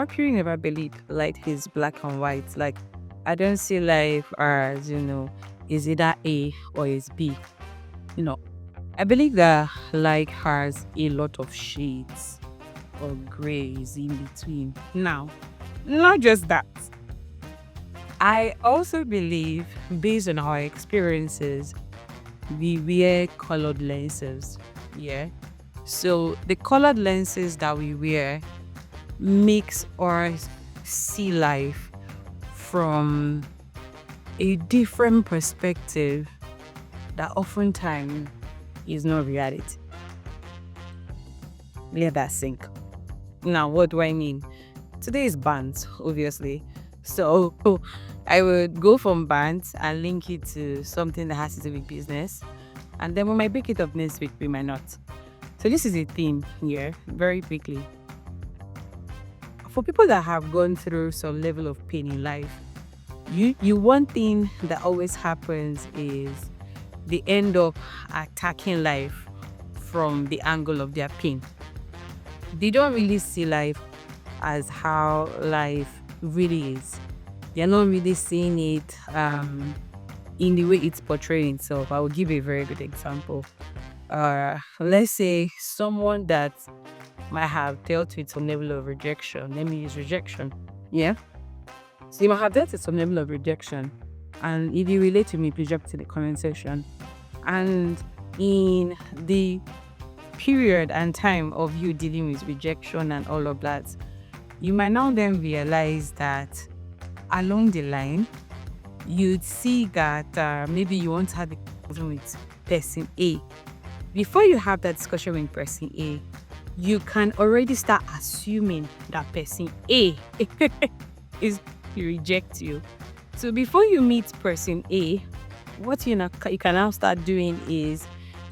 actually never believe life is black and white. Like, I don't see life as, is either A or is B. You know, I believe that life has a lot of shades or grays in between. Now, not just that. I also believe, based on our experiences, we wear colored lenses. Yeah. So the colored lenses that we wear makes us see life from a different perspective that oftentimes is not reality. Let that sink. Now, what do I mean? Today is bants, obviously. So I would go from bants and link it to something that has to do with business. And then we might pick it up next week, we might not. So this is a theme here, very quickly. For people that have gone through some level of pain in life, you one thing that always happens is they end up attacking life from the angle of their pain. They don't really see life as how life really is. They're not really seeing it in the way it's portraying itself. I will give a very good example. Let's say someone that might have dealt with some level of rejection. Let me use rejection. Yeah. So you might have dealt with some level of rejection. And if you relate to me, please drop it in the comment section. And in the period and time of you dealing with rejection and all of that, you might now then realize that along the line, you'd see that maybe you want to have a conversation with person A. Before you have that discussion with person A, you can already start assuming that person A is to reject you. So before you meet person A, what you can now start doing is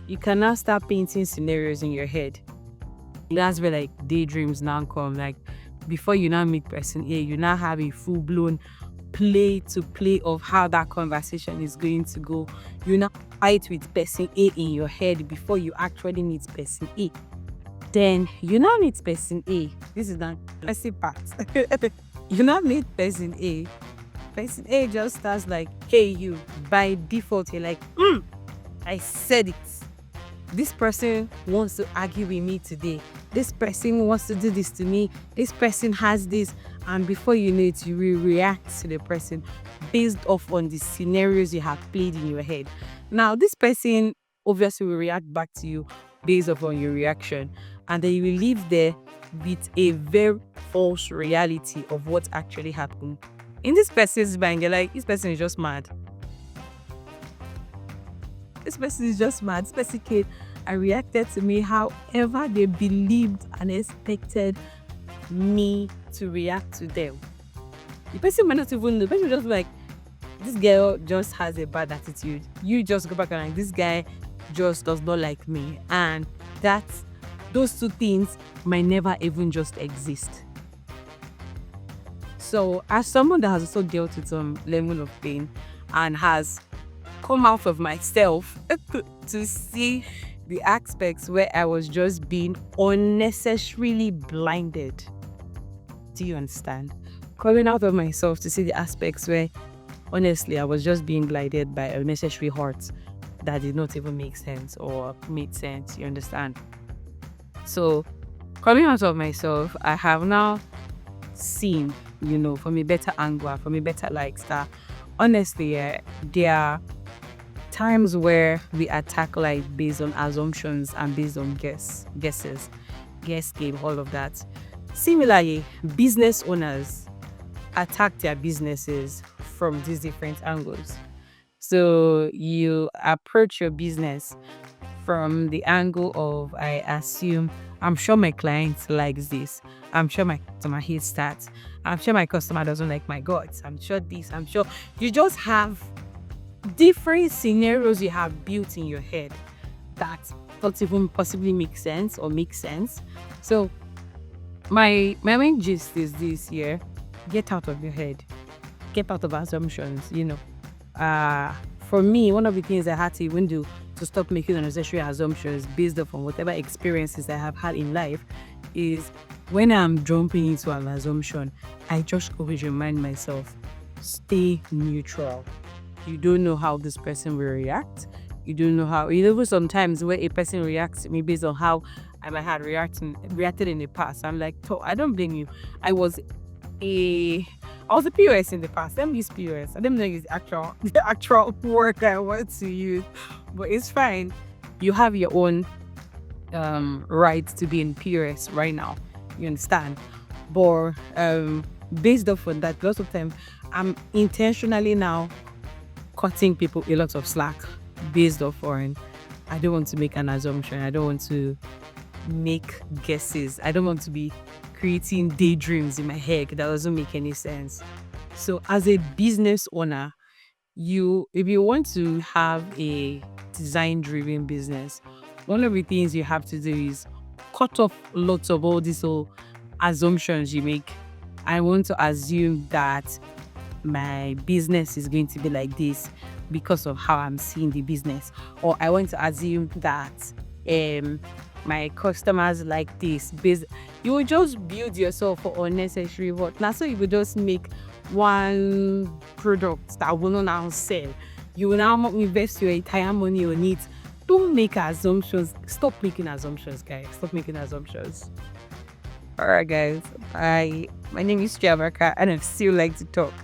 you can now start painting scenarios in your head. That's where like daydreams now come. Like before you now meet person A, you now have a full-blown play of how that conversation is going to go. You now fight with person A in your head before you actually meet person A. Then you now meet person A. This is the messy part. You now meet person A. Person A just starts like, hey, you. By default, you're like, I said it. This person wants to argue with me today. This person wants to do this to me. This person has this. And before you know it, you will react to the person based off on the scenarios you have played in your head. Now, this person obviously will react back to you based off on your reaction. And then you will live there with a very false reality of what actually happened. In this person's mind, you're like, this person is just mad. This person is just mad. This person came and reacted to me however they believed and expected me to react to them. The person might not even know. The person just be like, this girl just has a bad attitude. You just go back and like, this guy just does not like me. And those two things might never even just exist. So as someone that has also dealt with some level of pain and has come out of myself to see the aspects where I was just being unnecessarily blinded. Do you understand? Coming out of myself to see the aspects where honestly I was just being blinded by unnecessary hurts that did not even make sense or made sense. You understand? So coming out of myself, I have now seen, from a better angle, from a better light that honestly, there are times where we attack life based on assumptions and based on guesses, guess game, all of that. Similarly, business owners attack their businesses from these different angles. So you approach your business from the angle of, I assume, I'm sure my client likes this. I'm sure my customer hates that. I'm sure my customer doesn't like my guts. I'm sure this. I'm sure you just have different scenarios you have built in your head that don't even possibly make sense or make sense. So my main gist is this here: get out of your head, get out of assumptions. For me, one of the things I had to even do to stop making unnecessary assumptions based off on whatever experiences I have had in life is when I'm jumping into an assumption, I just always remind myself, stay neutral. You don't know how this person will react. You don't know how, sometimes where a person reacts to me based on how I might have reacted in the past. I'm like, oh, I don't blame you. I was a I was a POS in the past. Let me use POS. I don't know use actual the actual word I want to use, but it's fine. You have your own right to be in POS right now. You understand? But based off on that, lots of time I'm intentionally now cutting people a lot of slack based off on I don't want to make an assumption. I don't want to make guesses. I don't want to be creating daydreams in my head that doesn't make any sense. So as a business owner, if you want to have a design driven business, one of the things you have to do is cut off lots of all these old assumptions you make. I want to assume that my business is going to be like this because of how I'm seeing the business, or I want to assume that my customers like this. You will just build yourself for unnecessary work. Now, so you will just make one product that will not now sell. You will now invest your entire money on it. Don't make assumptions. Stop making assumptions, guys. Stop making assumptions. All right, guys. My name is Chiamaka, and I still like to talk.